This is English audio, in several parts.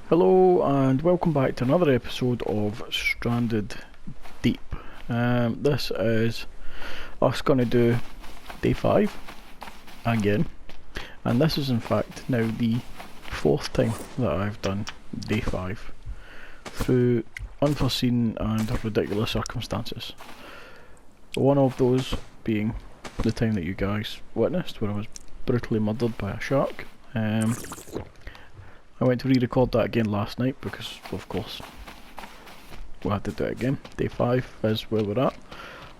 Hello and welcome back to another episode of Stranded Deep. This is us going to do day 5 again, and this is in fact now the 4th time that I've done day 5 through unforeseen and ridiculous circumstances. One of those being the time that you guys witnessed where I was brutally murdered by a shark. I went to re-record that again last night because, of course, we had to do it again. Day 5 is where we're at.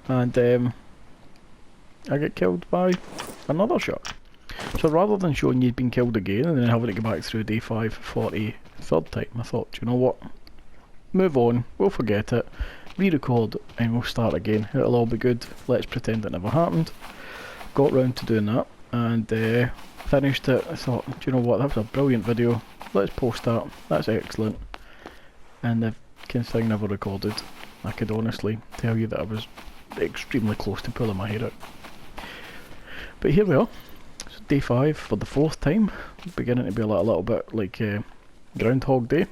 And I get killed by another shark. So rather than showing you'd been killed again and then having to go back through day 5 for a third time, I thought, you know what? Move on, we'll forget it, re-record and we'll start again. It'll all be good. Let's pretend it never happened. Got round to doing that and finished it. I thought, do you know what, that was a brilliant video. Let's post that, that's excellent. And the thing never recorded. I could honestly tell you that I was extremely close to pulling my hair out. But here we are, it's day 5 for the 4th time. Beginning to be a little bit like Groundhog Day,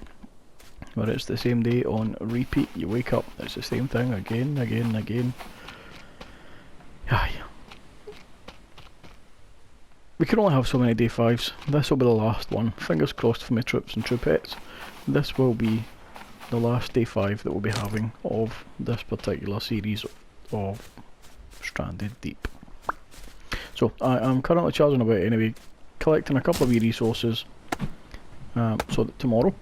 where it's the same day on repeat. You wake up, it's the same thing again. Aye. We can only have so many day 5s. This will be the last one. Fingers crossed for my troops and troopettes. This will be the last day 5 that we'll be having of this particular series of Stranded Deep. So I am currently charging away anyway, collecting a couple of wee resources so that tomorrow,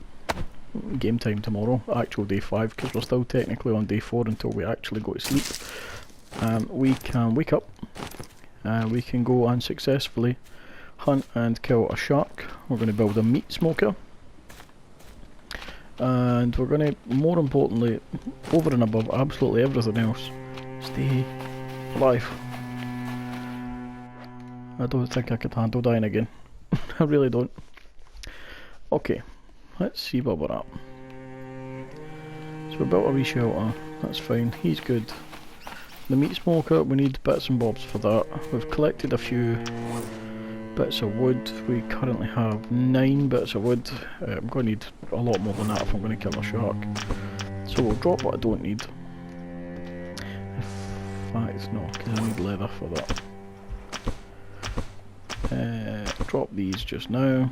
game time tomorrow, actual day 5, because we're still technically on day 4 until we actually go to sleep, we can wake up. We can go and successfully hunt and kill a shark. We're going to build a meat smoker. And we're going to, more importantly, over and above absolutely everything else, stay alive. I don't think I could handle dying again. I really don't. Okay, let's see where we're at. So we built a wee shelter, that's fine, he's good. The meat smoker, we need bits and bobs for that. We've collected a few bits of wood. We currently have 9 bits of wood. I'm going to need a lot more than that if I'm going to kill a shark. So we'll drop what I don't need. In fact, no, because I need leather for that. Drop these just now.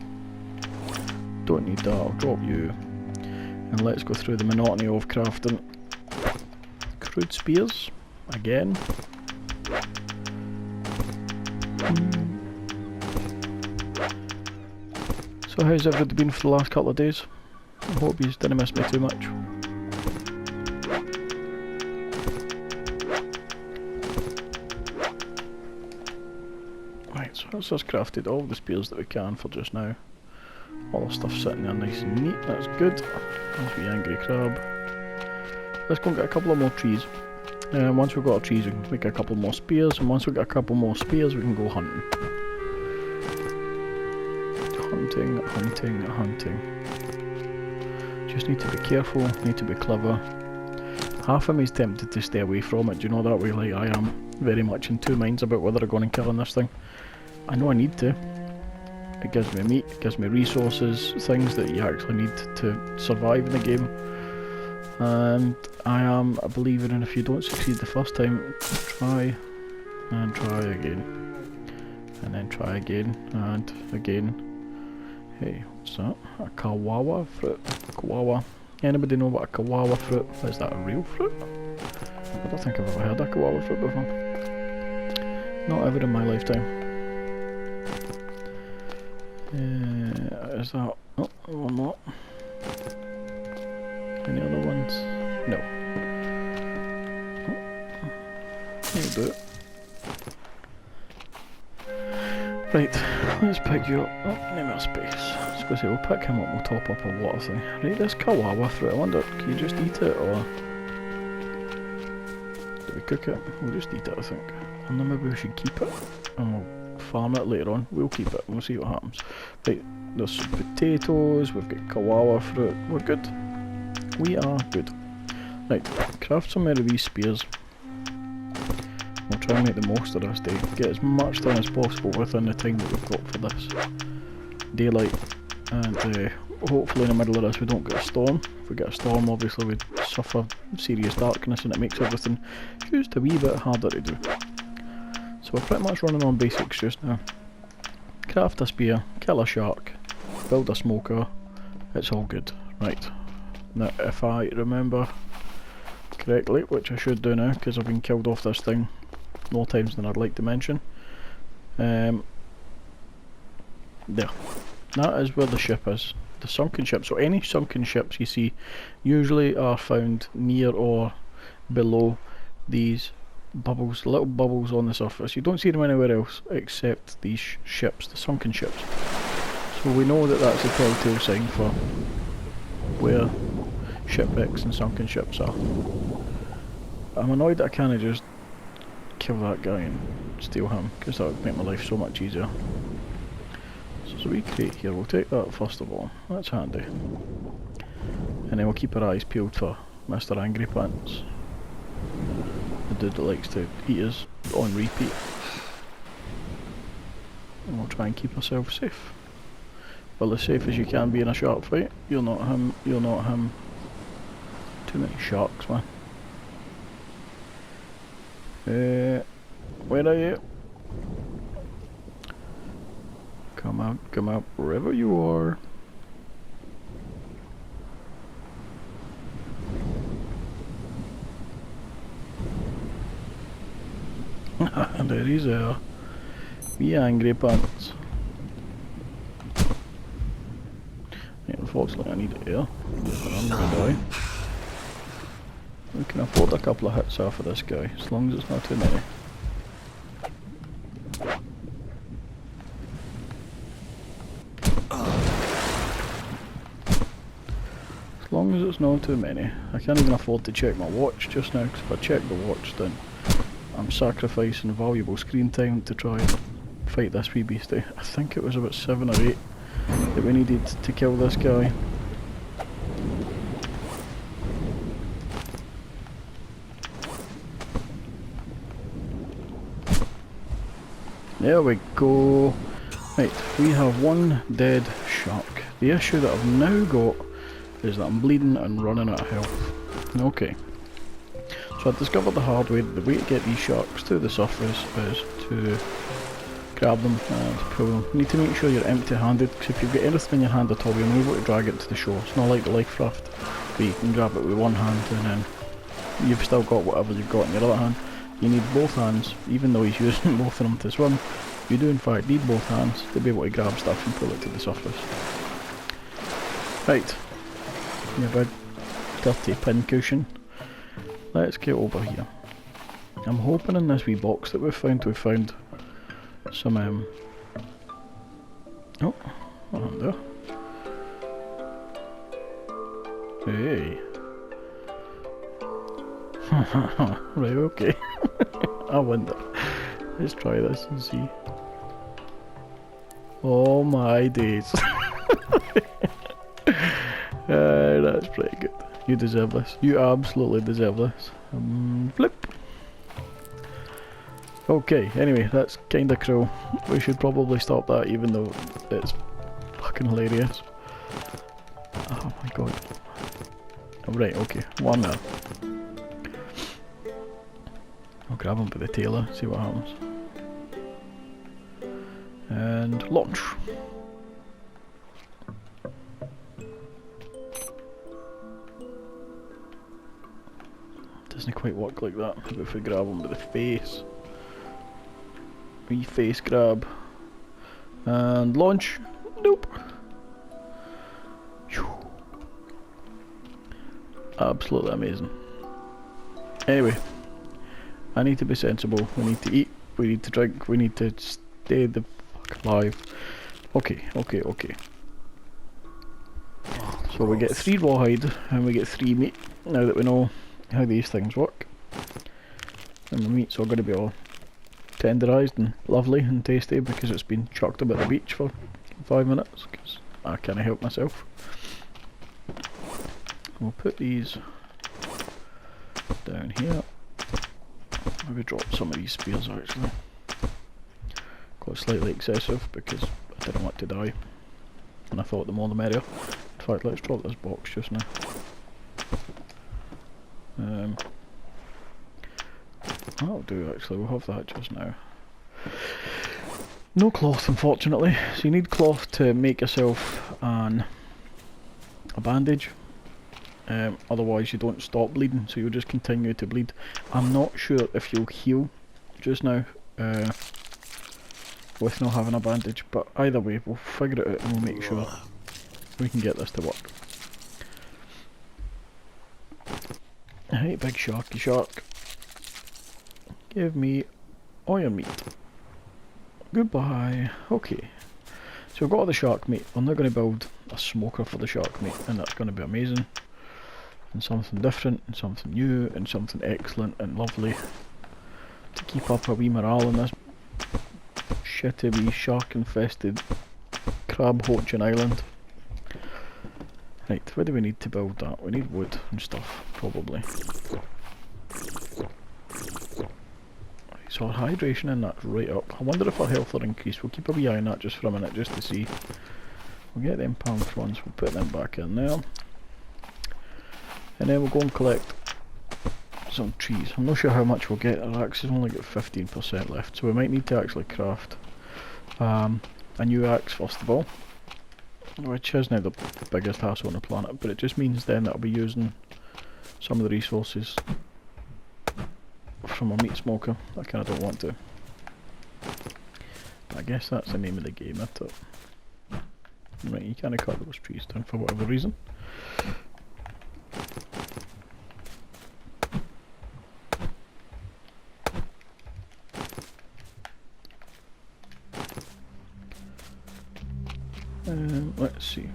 Don't need that, I'll drop you. And let's go through the monotony of crafting. Crude spears. Again. So how's everybody been for the last couple of days? I hope you didn't miss me too much. Right, so that's us crafted all the spears that we can for just now. All the stuff sitting there nice and neat, that's good. There's the angry crab. Let's go and get a couple of more trees. Once we've got our trees we can make a couple more spears, and once we've got a couple more spears we can go hunting. Hunting. Just need to be careful, need to be clever. Half of me is tempted to stay away from it, do you know, that way like I am very much in two minds about whether I'm going and killing this thing. I know I need to. It gives me meat, it gives me resources, things that you actually need to survive in the game. And I am a believer in if you don't succeed the first time, try and try again. And then try again and again. Hey, what's that? A kawawa fruit. Kawawa. Anybody know what a kawawa fruit is? Is that a real fruit? I don't think I've ever heard of kawawa fruit before. Not ever in my lifetime. Is that... Oh, one more. Any other ones? No. That'll do it. Right, let's pick you up. Oh, name our space. I was going to say, we'll pick him up and we'll top up a water thing. Right, this kawawa fruit, I wonder, can you just eat it or... do we cook it? We'll just eat it, I think. And then maybe we should keep it and we'll farm it later on. We'll keep it and we'll see what happens. Right, there's some potatoes, we've got kawawa fruit, we're good. We are good. Right, craft some of these spears. We'll try and make the most of this day. Get as much done as possible within the time that we've got for this. Daylight. And hopefully in the middle of this we don't get a storm. If we get a storm, obviously we'd suffer serious darkness and it makes everything just a wee bit harder to do. So we're pretty much running on basics just now. Craft a spear, kill a shark, build a smoker, it's all good. Right, now if I remember correctly, which I should do now because I've been killed off this thing more times than I'd like to mention. There. That is where the ship is. The sunken ship. So any sunken ships you see usually are found near or below these bubbles, little bubbles on the surface. You don't see them anywhere else except these ships, the sunken ships. So we know that that's a telltale sign for where shipwrecks and sunken ships are. I'm annoyed that I can't just kill that guy and steal him, because that would make my life so much easier. So there's a wee crate here, we'll take that first of all, that's handy. And then we'll keep our eyes peeled for Mr. Angry Pants. The dude that likes to eat us on repeat. And we'll try and keep ourselves safe. Well, as safe as you can be in a shark fight. You're not him. Too many sharks, man. Where are you? Come out, wherever you are. There he's there. Be angry pants. Yeah, unfortunately I need air. I'm gonna die. We can afford a couple of hits off of this guy, as long as it's not too many. As long as it's not too many. I can't even afford to check my watch just now, because if I check the watch then I'm sacrificing valuable screen time to try and fight this wee beastie. I think it was about 7 or 8 that we needed to kill this guy. There we go. Right, we have one dead shark. The issue that I've now got is that I'm bleeding and running out of health. Okay. So I discovered the hard way that the way to get these sharks to the surface is to grab them and pull them. You need to make sure you're empty-handed, because if you've got anything in your hand at all, you're not able to drag it to the shore. It's not like the life raft, where you can grab it with one hand and then you've still got whatever you've got in your other hand. You need both hands, even though he's using both of them to swim. You do in fact need both hands to be able to grab stuff and pull it to the surface. Right, you big dirty pin cushion. Let's get over here. I'm hoping in this wee box that we've found some oh, there. Hey. Right, okay. I wonder. Let's try this and see. Oh my days. That's pretty good. You deserve this. You absolutely deserve this. Flip. Okay, anyway, that's kinda cruel. We should probably stop that, even though it's fucking hilarious. Oh my god. Right, okay, one now. I'll grab him by the tail, see what happens. And launch. Doesn't quite work like that. How about if we grab him by the face? Wee face grab. And launch. Nope. Whew. Absolutely amazing. Anyway. I need to be sensible, we need to eat, we need to drink, we need to stay the fuck alive. Okay. So we get 3 rawhide and we get 3 meat, now that we know how these things work. And the meat's all going to be all tenderised and lovely and tasty because it's been chucked about the beach for 5 minutes, because I can't help myself. We'll put these down here. Maybe drop some of these spears actually. Got slightly excessive because I didn't want to die. And I thought the more the merrier. In fact, let's drop this box just now. That'll do actually, we'll have that just now. No cloth unfortunately, so you need cloth to make yourself a bandage. Otherwise you don't stop bleeding, so you'll just continue to bleed. I'm not sure if you'll heal just now with not having a bandage, but either way we'll figure it out and we'll make sure we can get this to work. Hey big sharky shark, give me all your meat. Goodbye. Okay, so we've got all the shark meat. We're now going to build a smoker for the shark meat, and that's going to be amazing. And something different, and something new, and something excellent and lovely to keep up a wee morale on this shitty wee shark infested crab hoaching island. Right, where do we need to build that? We need wood and stuff, probably. So our hydration in that's right up. I wonder if our health will increase. We'll keep a wee eye on that just for a minute, just to see. We'll get them palm fronds, we'll put them back in there. And then we'll go and collect some trees. I'm not sure how much we'll get. Our axe has only got 15% left, so we might need to actually craft a new axe first of all. Which is now the biggest hassle on the planet, but it just means then that I'll be using some of the resources from a meat smoker. I kinda don't want to. But I guess that's the name of the game, isn't it? Right, you can't cut those trees down for whatever reason. Let's see.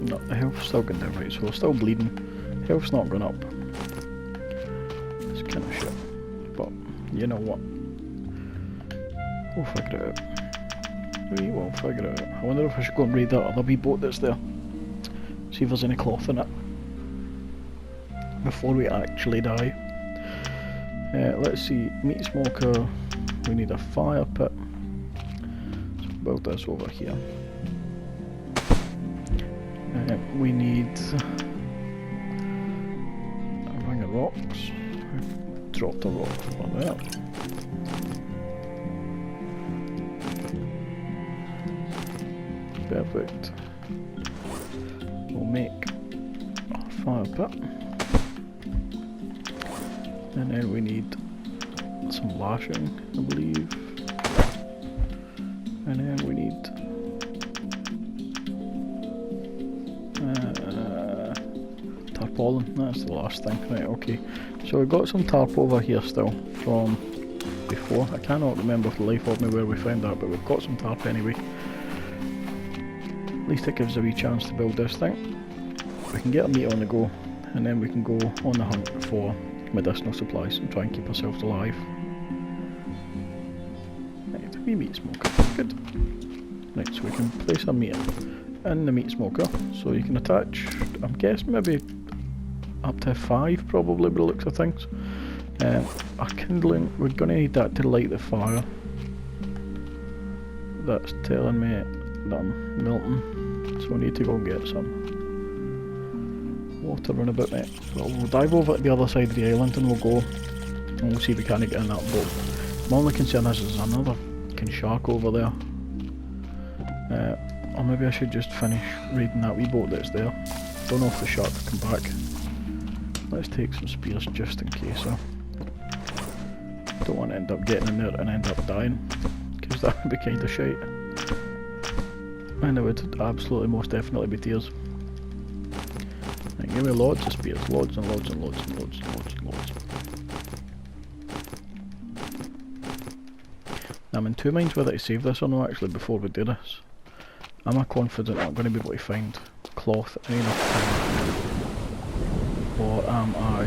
No, the health's still going down, right, so we're still bleeding. Health's not going up. It's kind of shit. But, you know what? We'll figure it out. We will figure it out. I wonder if I should go and raid that other wee boat that's there. See if there's any cloth in it. Before we actually die. Let's see. Meat smoker. We need a fire pit. So build this over here. We need a ring of rocks. Dropped a rock over there. Perfect. We'll make a fire pit. And then we need some lashing, I believe. And then we need tarpaulin. That's the last thing. Right, okay. So we've got some tarp over here still from before. I cannot remember for the life of me where we found that, but we've got some tarp anyway. At least it gives a wee chance to build this thing. We can get our meat on the go, and then we can go on the hunt for medicinal supplies and try and keep ourselves alive. Right, a wee meat smoker, good. Right, so we can place our meat in the meat smoker, so you can attach, I'm guessing maybe up to 5 probably by the looks of things. Our kindling, we're going to need that to light the fire. That's telling me that I'm melting, so we need to go and get some water run about, mate. Well, we'll dive over to the other side of the island and we'll go and we'll see if we can get in that boat. My only concern is there's another fucking shark over there. Or maybe I should just finish raiding that wee boat that's there. Don't know if the shark will come back. Let's take some spears just in case. Don't want to end up getting in there and end up dying, because that would be kind of shite. And it would absolutely most definitely be tears. Right, give me loads of spears, loads and loads and loads and loads and loads and loads. Now I'm in two minds whether to save this or not actually before we do this. Am I confident I'm going to be able to find cloth in enough time? Or am I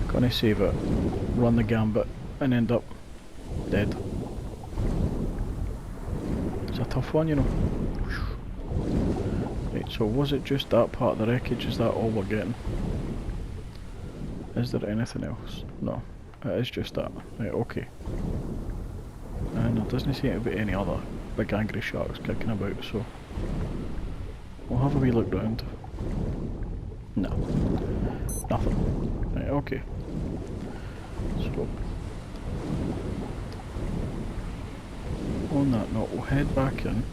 going to save it, run the gambit and end up dead? It's a tough one, you know. Right, so was it just that part of the wreckage? Is that all we're getting? Is there anything else? No. It is just that. Right, okay. And there doesn't seem to be any other big angry sharks kicking about, so we'll have a wee look round. No. Nothing. Right, okay. So on that note, we'll head back in.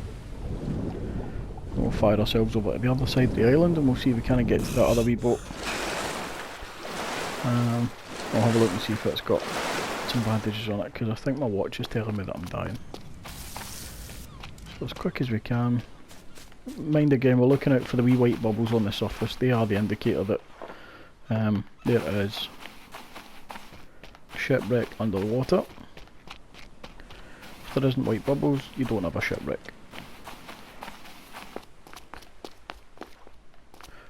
We'll fire ourselves over to the other side of the island and we'll see if we can get to that other wee boat. I'll have a look and see if it's got some bandages on it, because I think my watch is telling me that I'm dying. So as quick as we can. Mind again, we're looking out for the wee white bubbles on the surface. They are the indicator that there it is. Shipwreck under the water. If there isn't white bubbles, you don't have a shipwreck.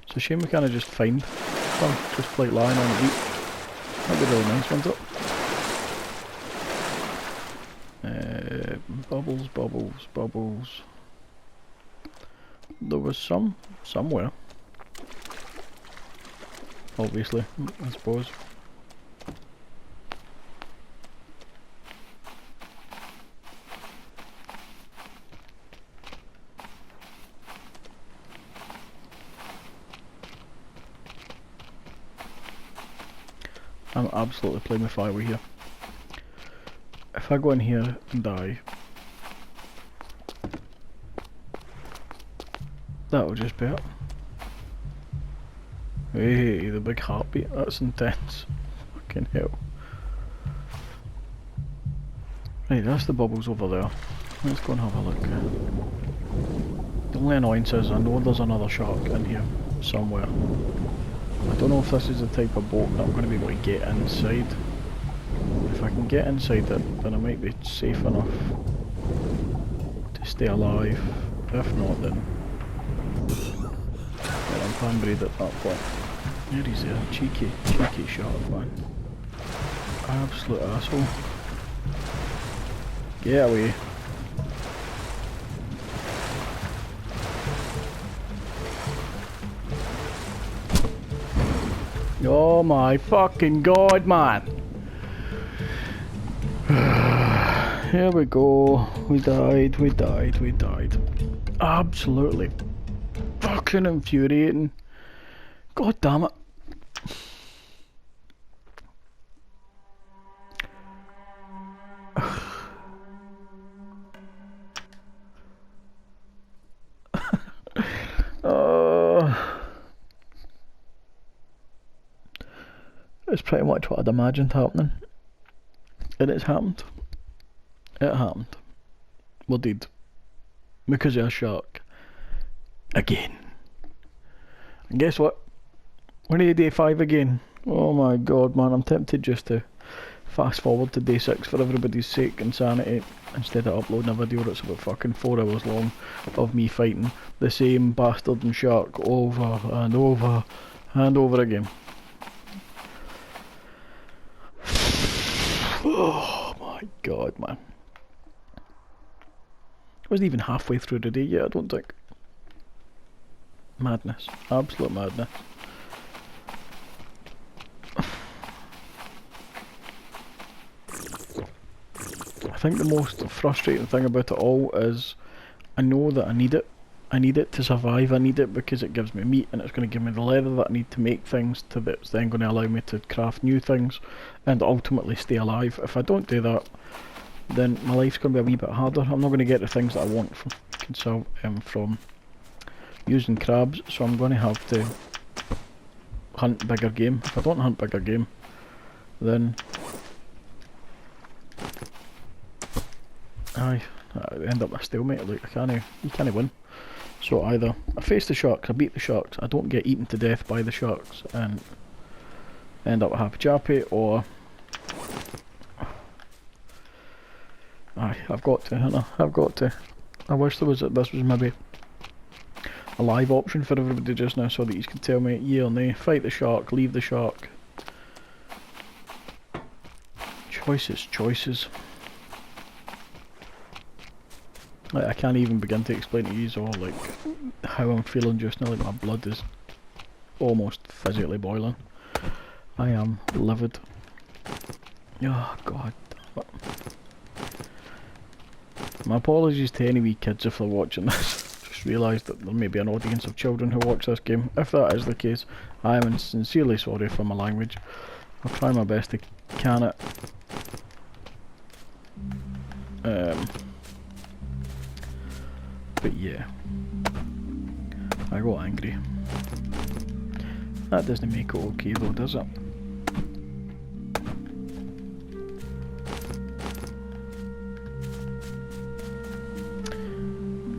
It's a shame we can't just find them, just like lying on the beach. That'd be really nice, wouldn't it? Bubbles, bubbles, bubbles. There was some, somewhere. Obviously, I suppose. I'm absolutely playing with fire here. If I go in here and die, that'll just be it. Hey, the big heartbeat, that's intense. Fucking hell. Right, that's the bubbles over there. Let's go and have a look. The only annoyance is I know there's another shark in here somewhere. I don't know if this is the type of boat that I'm going to be able to get inside. If I can get inside it, then I might be safe enough to stay alive. If not, then I'm pan-braid at that point. There he's there, cheeky shark, man. Absolute asshole. Get away. Oh my fucking god, man! Here we go. We died. Absolutely fucking infuriating. God damn it. It's pretty much what I'd imagined happening. And it's happened. It happened. We're dead. Because of a shark. Again. And guess what? We're in day 5 again. Oh my god, man, I'm tempted just to fast forward to day 6 for everybody's sake and sanity, instead of uploading a video that's about fucking 4 hours long of me fighting the same bastard and shark over and over and over again. Oh my god, man. I wasn't even halfway through the day yet, I don't think. Madness. Absolute madness. I think the most frustrating thing about it all is I know that I need it. I need it to survive. I need it because it gives me meat and it's going to give me the leather that I need to make things that's then going to allow me to craft new things and ultimately stay alive. If I don't do that, then my life's going to be a wee bit harder. I'm not going to get the things that I want from using crabs, so I'm going to have to hunt bigger game. If I don't hunt bigger game, then I end up a stalemate. Like you can't win. So either I face the sharks, I beat the sharks, I don't get eaten to death by the sharks and end up a happy chappy, or I've got to. I wish this was maybe a live option for everybody just now, so that you can tell me yeah or nay, fight the shark, leave the shark. Choices. Like, I can't even begin to explain to you all like how I'm feeling just now. Like my blood is almost physically boiling. I am livid. Oh god. My apologies to any wee kids if they're watching this. Just realised that there may be an audience of children who watch this game. If that is the case, I am sincerely sorry for my language. I'll try my best to can it. But yeah, I got angry. That doesn't make it okay though, does it?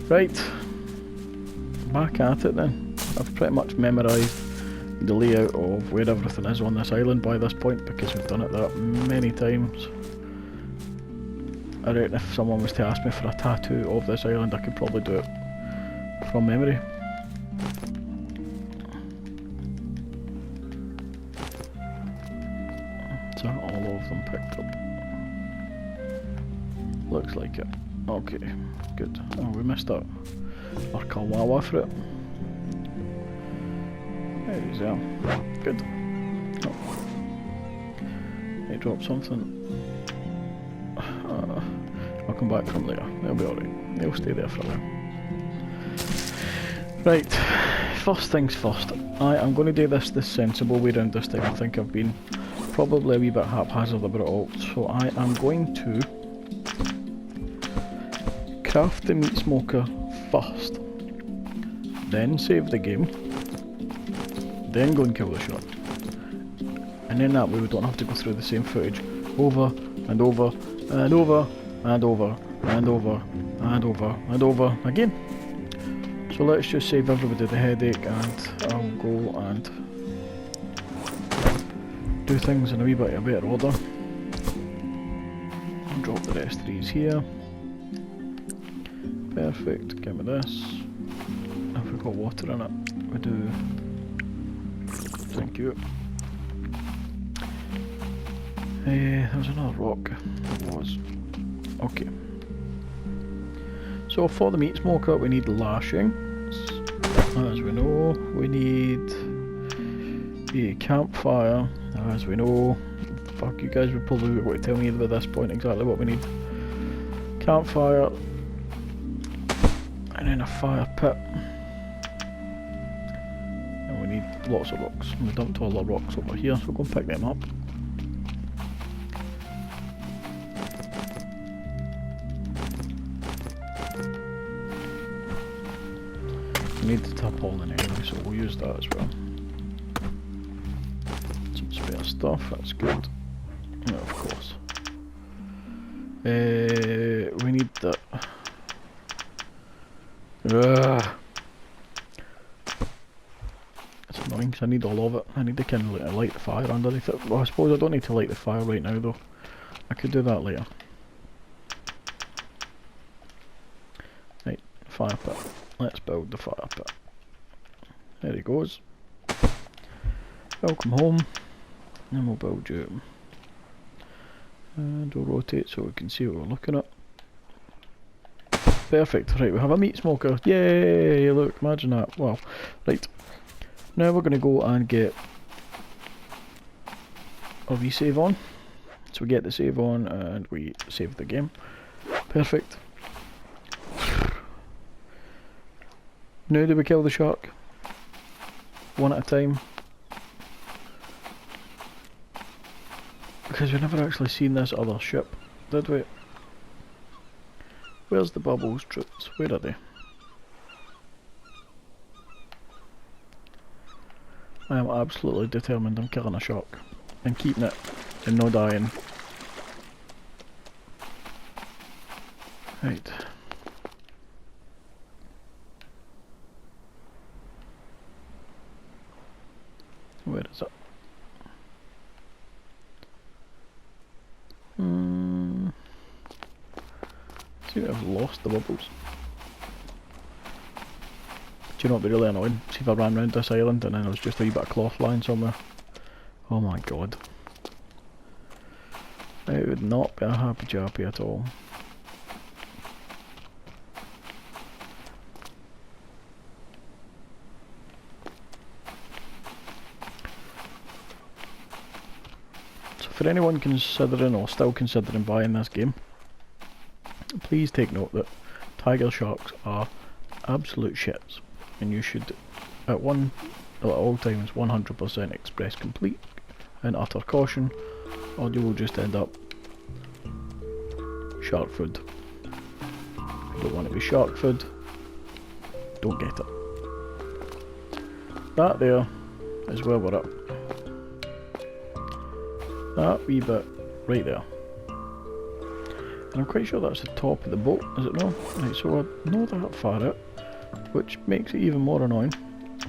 Right, back at it then. I've pretty much memorised the layout of where everything is on this island by this point because we've done it that many times. I reckon if someone was to ask me for a tattoo of this island, I could probably do it from memory. So all of them picked up. Looks like it. Okay, good. Oh, we missed out our Kawawa fruit. There he is, yeah. Good. Oh. They dropped something. I'll come back from there. They'll be alright. They'll stay there for a while. Right, first things first. I am going to do this the sensible way round this time. I think I've been probably a wee bit haphazard about it all. So I am going to craft the meat smoker first. Then save the game. Then go and kill the shark. And then that way we don't have to go through the same footage over and over and over and over and over and over and over again. So let's just save everybody the headache and I'll go and do things in a wee bit of better order. I'll drop the rest of these here. Perfect, give me this. Have we got water in it? We do. Thank you. There was another rock. There was. Okay. So for the meat smoker we need lashings. As we know, we need a campfire. As we know, fuck, you guys would probably be able to tell me at this point exactly what we need. Campfire. And then a fire pit. And we need lots of rocks. We dumped all the rocks over here, so we'll go and pick them up. We need the tarpaulin anyway, so we'll use that as well. Some spare stuff, that's good. No, of course. We need the... It's annoying because I need all of it. I need to kind of light the fire underneath it. Well, I suppose I don't need to light the fire right now though. I could do that later. Right, fire pit. Let's build the fire pit. There he goes. Welcome home. And we'll build you. And we'll rotate so we can see what we're looking at. Perfect. Right, we have a meat smoker. Yay! Look, imagine that. Wow. Right. Now we're going to go and get a resave on. So we get the save on and we save the game. Perfect. Now do we kill the shark? One at a time. Because we've never actually seen this other ship, did we? Where's the bubbles troops? Where are they? I am absolutely determined on killing a shark and keeping it and no dying. Right. Where is it? See, I've lost the bubbles. Do you know what would be really annoying? See if I ran round this island and then there was just a wee bit of cloth lying somewhere. Oh my god. It would not be a happy chappy at all. for anyone considering or still considering buying this game, please take note that tiger sharks are absolute shits, and you should at all times 100% express complete and utter caution, or you will just end up shark food. If you don't want to be shark food, don't get it. That there is where we're at. That wee bit right there. And I'm quite sure that's the top of the boat, is it not? Right, so we're not that far out, which makes it even more annoying.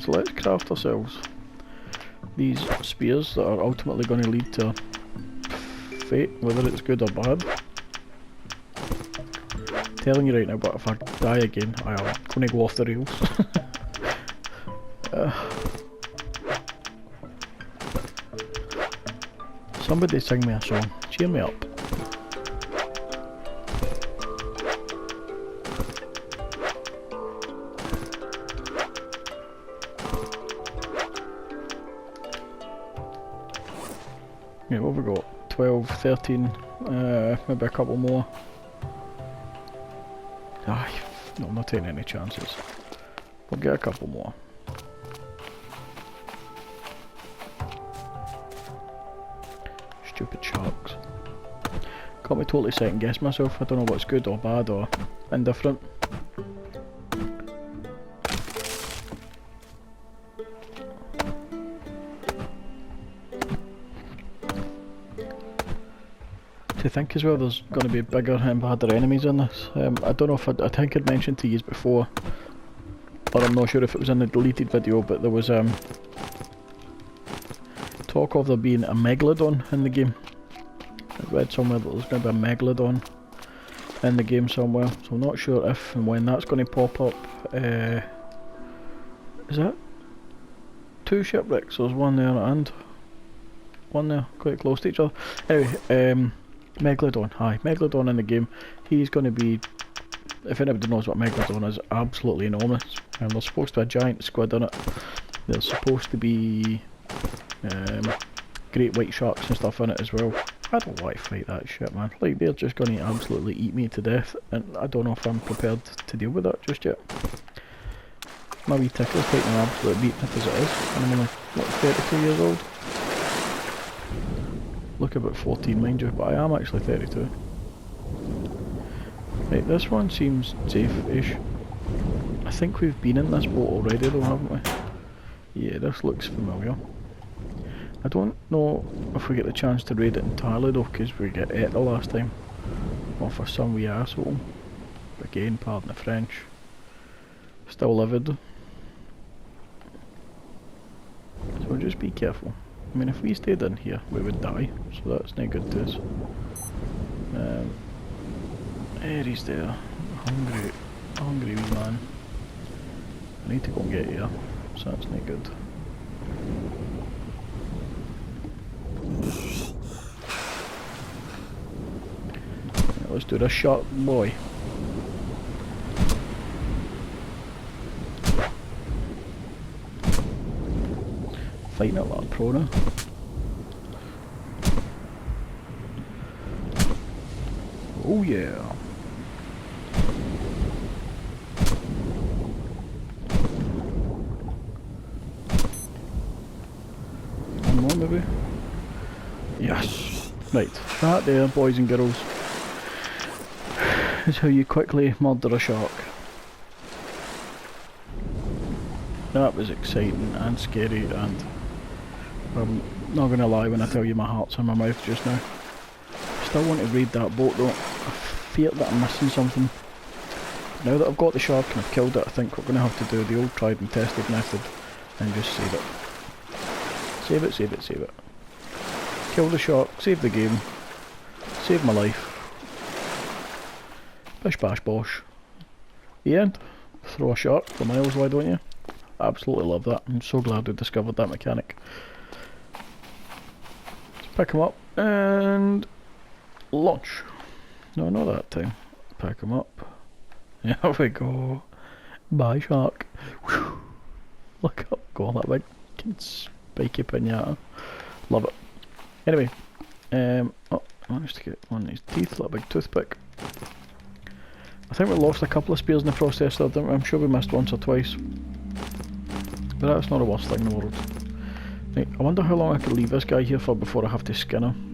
So let's craft ourselves these spears that are ultimately going to lead to fate, whether it's good or bad. I'm telling you right now, but if I die again, I am going to go off the rails. Somebody sing me a song, cheer me up. Yeah, what have we got? 12, 13, maybe a couple more. Aye, no, I'm not taking any chances. We'll get a couple more. Stupid sharks. Got me totally second guess myself. I don't know what's good or bad or indifferent. To think as well, there's going to be bigger and badder enemies in this. I don't know if I think I'd mentioned to you before, or I'm not sure if it was in the deleted video, but there was talk of there being a megalodon in the game. I read somewhere that there's going to be a megalodon in the game somewhere, so I'm not sure if and when that's going to pop up. Is that 2 shipwrecks? There's one there and one there, quite close to each other. Anyway, Megalodon, hi, Megalodon in the game. He's going to be, if anybody knows what Megalodon is, absolutely enormous. And there's supposed to be a giant squid in it. There's supposed to be great white sharks and stuff in it as well. I don't want to fight that shit, man. Like, they're just going to absolutely eat me to death, and I don't know if I'm prepared to deal with that just yet. My wee tickle's taking an absolute beating as it is, and I'm only, what, 32 years old? Look about 14, mind you, but I am actually 32. Right, this one seems safe-ish. I think we've been in this boat already though, haven't we? Yeah, this looks familiar. I don't know if we get the chance to raid it entirely though, because we get ate the last time. Or for some wee asshole. Again, pardon the French. Still livid. So just be careful. I mean, if we stayed in here, we would die, so that's not good to us. He's there. Hungry wee man. I need to go and get here, so that's not good. Right, let's do this shot, boy. Fighting a lot of prona. Oh yeah. One more maybe. Yes. Right. That there, boys and girls, is how you quickly murder a shark. That was exciting and scary, and I'm not going to lie when I tell you my heart's in my mouth just now. Still want to raid that boat though. I fear that I'm missing something. Now that I've got the shark and I've killed it, I think we're going to have to do the old tried and tested method and just save it. Save it, save it, save it. Kill the shark, save the game, save my life. Bish bash bosh. The end. Throw a shark for miles, why don't you? Absolutely love that. I'm so glad we discovered that mechanic. Let's pick him up and launch. No, not that time. Pick him up. There we go. Bye, shark. Whew. Look up, go on that big spiky pinata. Love it. Anyway, Oh, I managed to get one of these teeth, like a big toothpick. I think we lost a couple of spears in the process there, didn't we? I'm sure we missed once or twice. But that's not the worst thing in the world. Right, I wonder how long I could leave this guy here for before I have to skin him.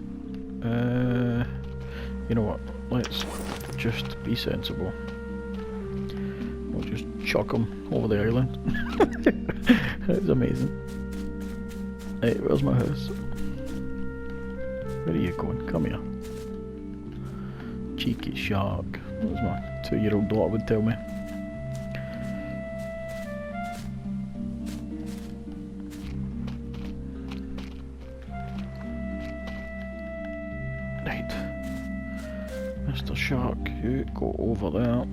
You know what? Let's just be sensible. We'll just chuck him over the island. It's amazing. Hey, where's my house? Where are you going? Come here. Cheeky shark. That was my 2-year-old daughter would tell me. Right. Mr. Shark, you go over there.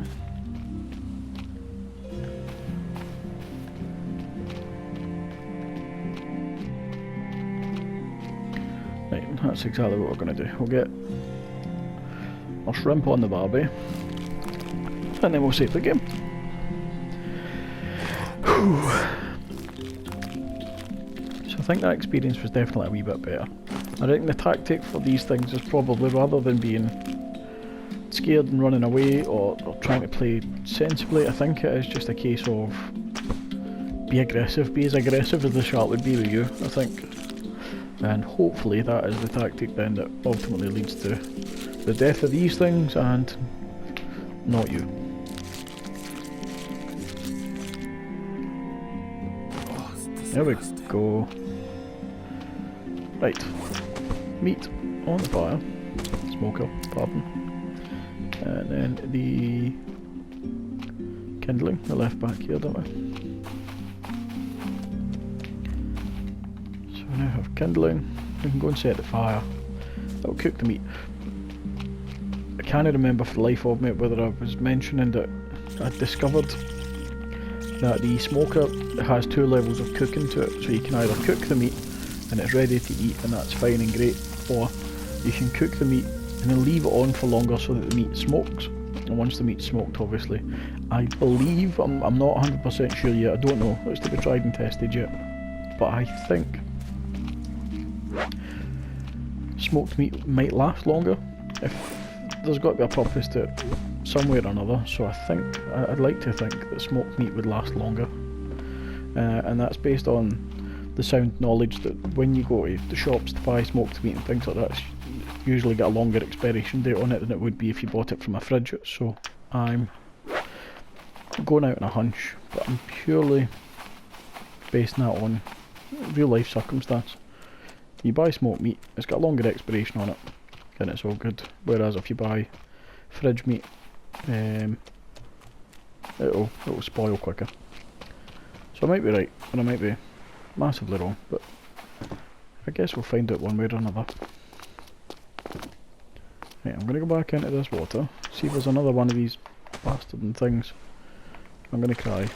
Right, that's exactly what we're going to do. We'll get our shrimp on the barbie, and then we'll save the game. Whew. So I think that experience was definitely a wee bit better. I reckon the tactic for these things is probably, rather than being scared and running away or trying to play sensibly, I think it is just a case of be aggressive, be as aggressive as the shark would be with you, I think. And hopefully that is the tactic then that ultimately leads to the death of these things and not you. There we go. Right. Meat on the fire. Smoker, pardon. And then the kindling, we left back here, don't we? So we now have kindling. We can go and set the fire. That'll cook the meat. I can't remember for the life of me whether I was mentioning that I discovered that the smoker has 2 levels of cooking to it. So you can either cook the meat and it's ready to eat and that's fine and great, or you can cook the meat and then leave it on for longer so that the meat smokes. And once the meat's smoked, obviously, I believe, I'm not 100% sure yet, I don't know, it's to be tried and tested yet, but I think smoked meat might last longer. If there's got to be a purpose to it somewhere or another, so I think, I'd like to think that smoked meat would last longer. And that's based on the sound knowledge that when you go to the shops to buy smoked meat and things like that, it's usually got a longer expiration date on it than it would be if you bought it from a fridge. So I'm going out on a hunch, but I'm purely basing that on real life circumstance. You buy smoked meat, it's got a longer expiration on it, and it's all good. Whereas if you buy fridge meat, it'll spoil quicker. So I might be right, and I might be massively wrong, but I guess we'll find out one way or another. Right, I'm going to go back into this water, see if there's another one of these bastarding things. I'm going to cry.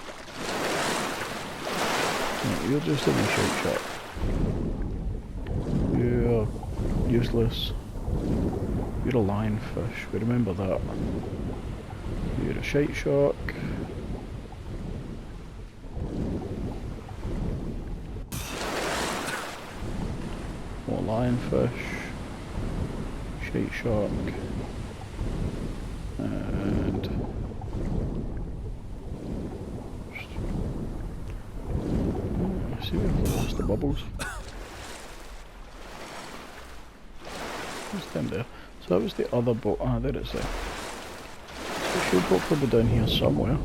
Right, you're just a wee shite shot. You're useless. You're a lionfish, we remember that. You're a shite shark. More lionfish. Shite shark. And I see we've lost the bubbles. What's them there? So that was the other boat. Ah, there it's there. So it should hopefully be down here somewhere.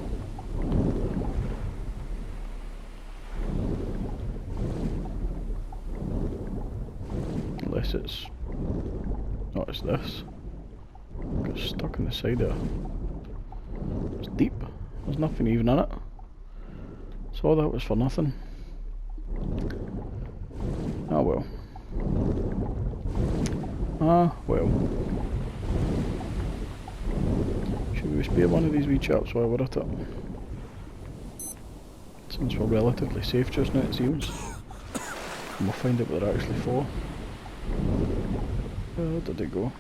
Unless it's... no, it's this. Got stuck in the side there. It's deep. There's nothing even in it. So all that was for nothing. Ah well. Ah well. Should we spare one of these wee chaps while we're at it? Since we're relatively safe just now, it seems. And we'll find out what they're actually for. Where did they go?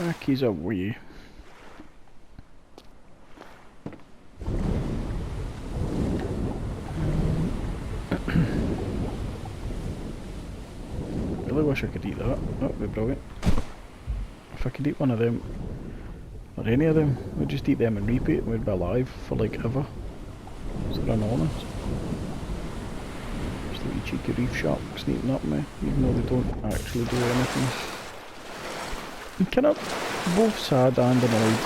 Aki's away. Really wish I could eat that. That would be brilliant. If I could eat one of them, or any of them, we'd just eat them and repeat and we'd be alive for like ever. Is that honest? Just a wee cheeky reef shark sneaking up me, even though they don't actually do anything. I'm kind of both sad and annoyed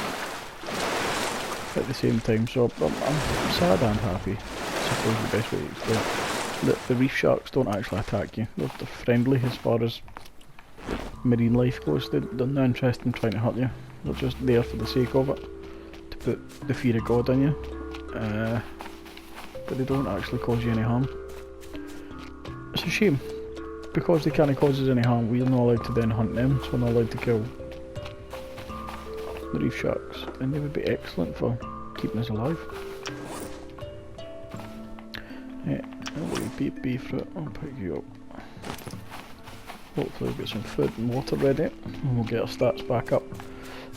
at the same time, so I'm sad and happy, I suppose the best way to explain it. The reef sharks don't actually attack you, they're friendly as far as marine life goes. They're not interested in trying to hurt you, they're just there for the sake of it, to put the fear of God in you, but they don't actually cause you any harm. It's a shame, because they can't cause us any harm, we're not allowed to then hunt them, so we're not allowed to kill the reef sharks, and they would be excellent for keeping us alive. Yeah, beef fruit, I'll pick you up. Hopefully we'll get some food and water ready, and we'll get our stats back up.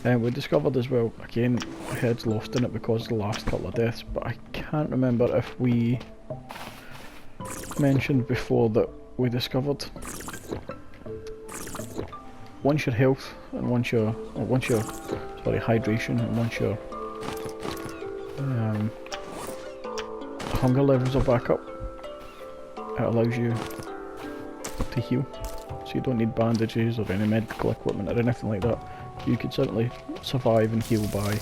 And we discovered as well, again, my head's lost in it because of the last couple of deaths, but I can't remember if we mentioned before that we discovered once your health and once your hydration and once your hunger levels are back up, it allows you to heal. So you don't need bandages or any medical equipment or anything like that. You could certainly survive and heal by...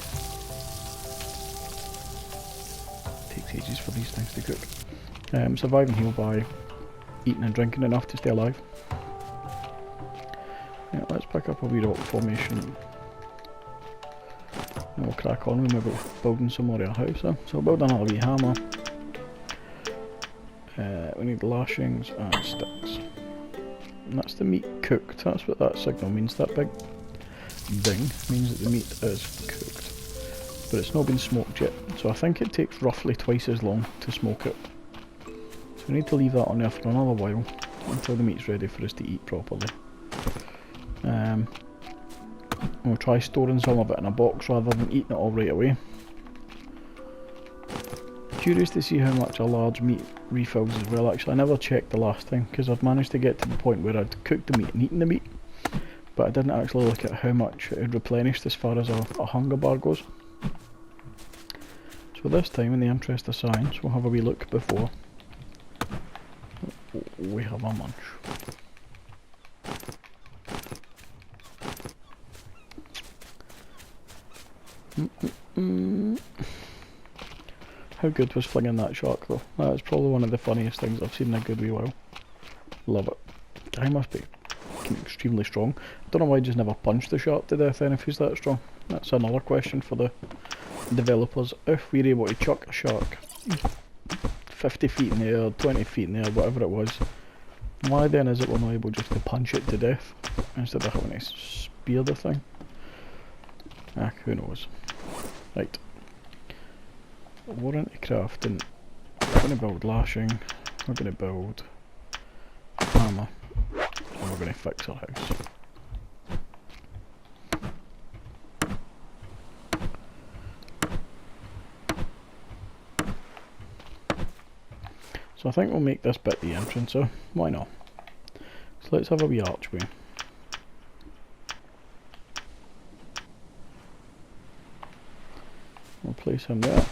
Takes ages for these things to cook. Survive and heal by eating and drinking enough to stay alive. Yeah, let's pick up a wee rock formation and we'll crack on with maybe building some more of our house. So we'll build another wee hammer. We need lashings and sticks. And that's the meat cooked, that's what that signal means. That big ding means that the meat is cooked. But it's not been smoked yet, so I think it takes roughly twice as long to smoke it. So we need to leave that on there for another while, until the meat's ready for us to eat properly. We'll try storing some of it in a box rather than eating it all right away. Curious to see how much a large meat refills as well. Actually, I never checked the last time because I've managed to get to the point where I'd cooked the meat and eaten the meat, but I didn't actually look at how much it had replenished as far as a hunger bar goes. So this time, in the interest of science, we'll have a wee look before we have our munch. How good was flinging that shark though? That is probably one of the funniest things I've seen in a good wee while. Love it. Guy must be extremely strong. I don't know why I just never punched the shark to death then if he's that strong. That's another question for the developers. If we're able to chuck a shark 50 feet in the air, 20 feet in the air, whatever it was, why then is it we're not able just to punch it to death instead of having to spear the thing? Ah, who knows. Right. We're into crafting. We're going to build lashing, we're going to build hammer, and we're going to fix our house. So I think we'll make this bit the entrance, so why not? So let's have a wee archway. We'll place him there.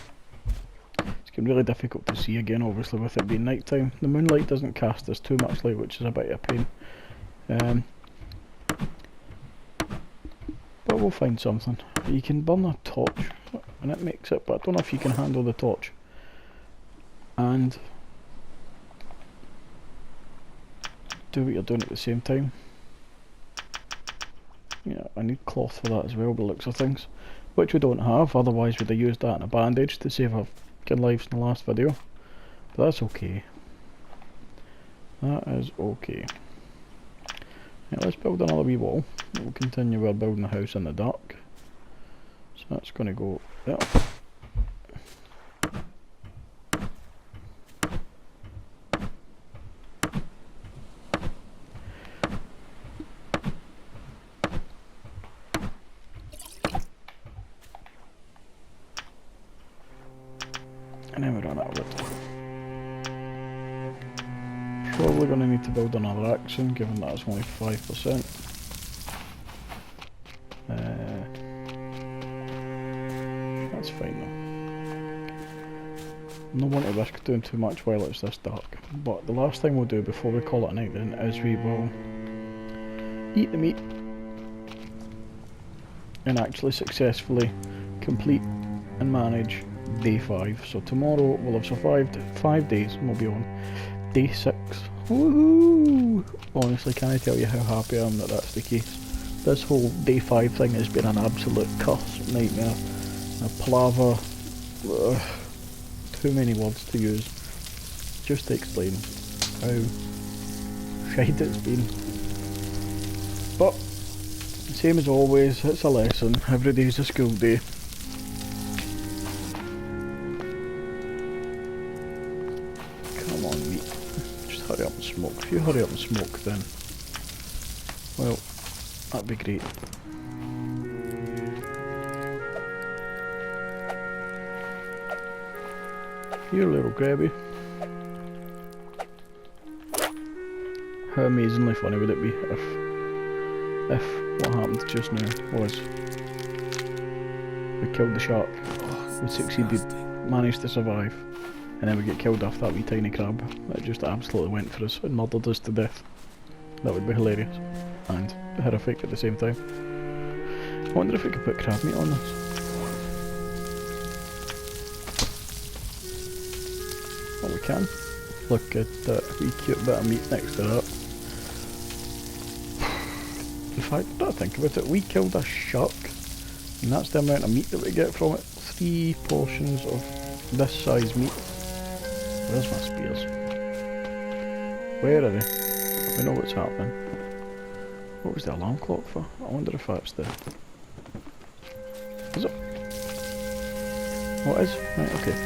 It's getting really difficult to see again, obviously, with it being night time. The moonlight doesn't cast us too much light, which is a bit of a pain. But we'll find something. You can burn a torch, and it makes it, but I don't know if you can handle the torch and do what you're doing at the same time. Yeah, I need cloth for that as well, by the looks of things. Which we don't have, otherwise we'd have used that in a bandage to save our lives in the last video. But that's okay. That is okay. Yeah, let's build another wee wall. We'll continue our building the house in the dark. So that's going to go there. And then we run out of wood. Probably going to need to build another axe in, given that it's only 5%. That's fine though. No want to risk doing too much while it's this dark. But the last thing we'll do before we call it a night then is we will eat the meat and actually successfully complete and manage day 5. So tomorrow we'll have survived 5 days and we'll be on day 6. Woohoo! Honestly, can I tell you how happy I am that that's the case. This whole day 5 thing has been an absolute curse, nightmare, a palaver, too many words to use just to explain how shite it's been. But, same as always, it's a lesson, every day's a school day. Come on meat, just hurry up and smoke. If you hurry up and smoke then, well, that'd be great. Here, little grabby. How amazingly funny would it be if what happened just now was we killed the shark, we succeeded, managed to survive, and then we get killed off that wee tiny crab that just absolutely went for us and murdered us to death. That would be hilarious and horrific at the same time. I wonder if we could put crab meat on this. Well, we can. Look at that wee cute bit of meat next to that. In fact, now I think about it, we killed a shark, and that's the amount of meat that we get from it. 3 portions of this size meat. Where's my spears? Where are they? We know what's happening. What was the alarm clock for? I wonder if that's the... Is it? What is? Right, okay.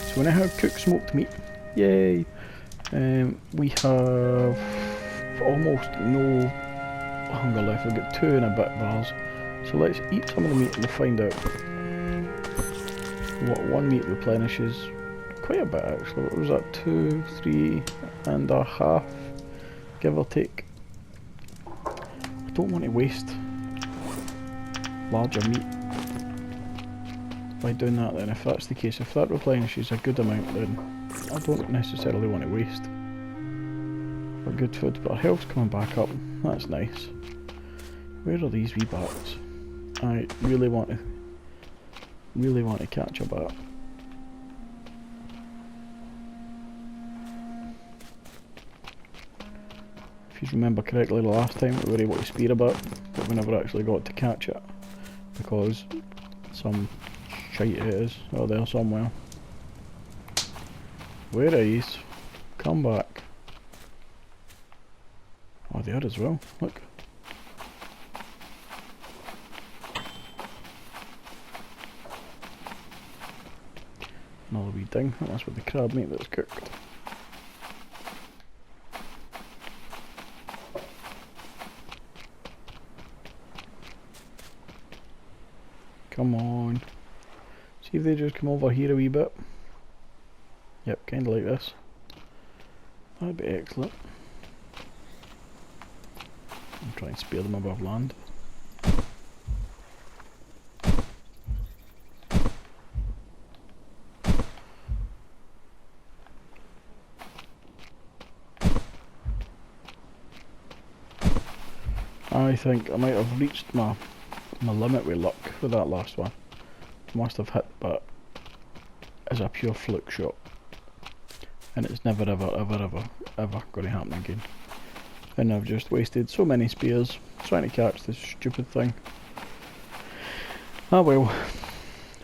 So we now have cooked smoked meat. Yay! We have almost no hunger left. We've got 2 and a bit bars. So let's eat some of the meat and we'll find out what one meat replenishes. Quite a bit actually. What was that? 2, 3 and a half, give or take. I don't want to waste larger meat by doing that then. If that's the case, if that replenishes a good amount, then I don't necessarily want to waste for good food. But our health's coming back up, that's nice. Where are these wee bats? I really want to catch a bat. If you remember correctly, the last time we were able to spear a bat, but we never actually got to catch it because some shite it is out there somewhere. Where are you? Come back. Oh, they are as well. Look. Another wee ding. That's with the crab meat that's cooked. Come on. See if they just come over here a wee bit. Yep, kinda like this. That'd be excellent. I'll try and spear them above land. I think I might have reached my limit with luck with that last one. Must have hit, but as a pure fluke shot. And it's never ever going to happen again. And I've just wasted so many spears trying to catch this stupid thing. Ah well.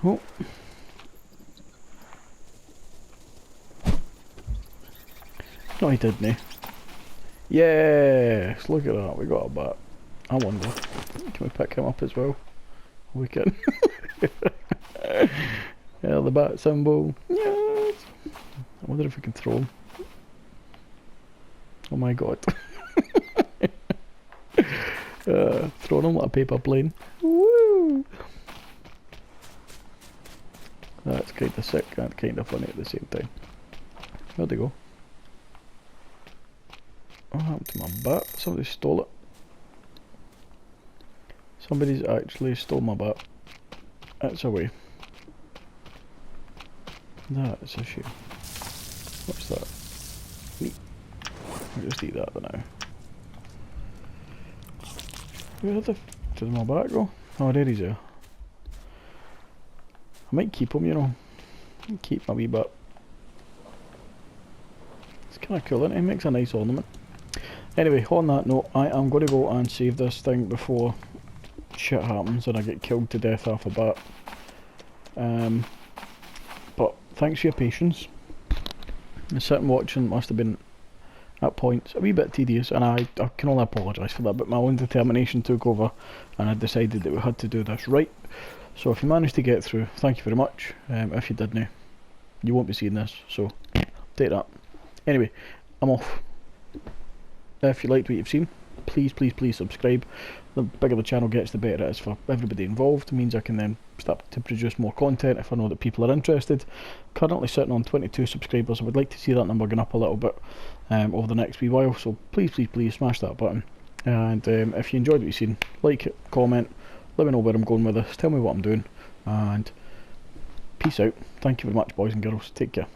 Oh. No, he didn't he? Yes, look at that, we got a bat. I wonder, can we pick him up as well? We can. Yeah, the bat symbol. Yes. I wonder if we can throw him. Oh my god. Throwing him like a paper plane. Woo! That's kind of sick and kind of funny at the same time. Where'd they go? What happened to my bat? Somebody stole it. Somebody's actually stole my bat. It's away. That is a shame. What's that? Meat. I'll just eat that for now. Where the f did my bat go? Oh, there he's there. I might keep him, you know. Keep my wee bat. It's kind of cool, isn't it? It makes a nice ornament. Anyway, on that note, I am going to go and save this thing before shit happens and I get killed to death off a bat. But thanks for your patience. The sitting watching must have been at points a wee bit tedious, and I can only apologise for that, but my own determination took over and I decided that we had to do this right. So if you managed to get through, thank you very much. If you didn't, you won't be seeing this, so take that. Anyway, I'm off. If you liked what you've seen, please subscribe. The bigger the channel gets, the better it is for everybody involved. It means I can then start to produce more content if I know that people are interested. Currently sitting on 22 subscribers. I would like to see that number going up a little bit over the next wee while, so please smash that button. And if you enjoyed what you've seen, like it, comment, let me know where I'm going with this, tell me what I'm doing, and peace out. Thank you very much, boys and girls. Take care.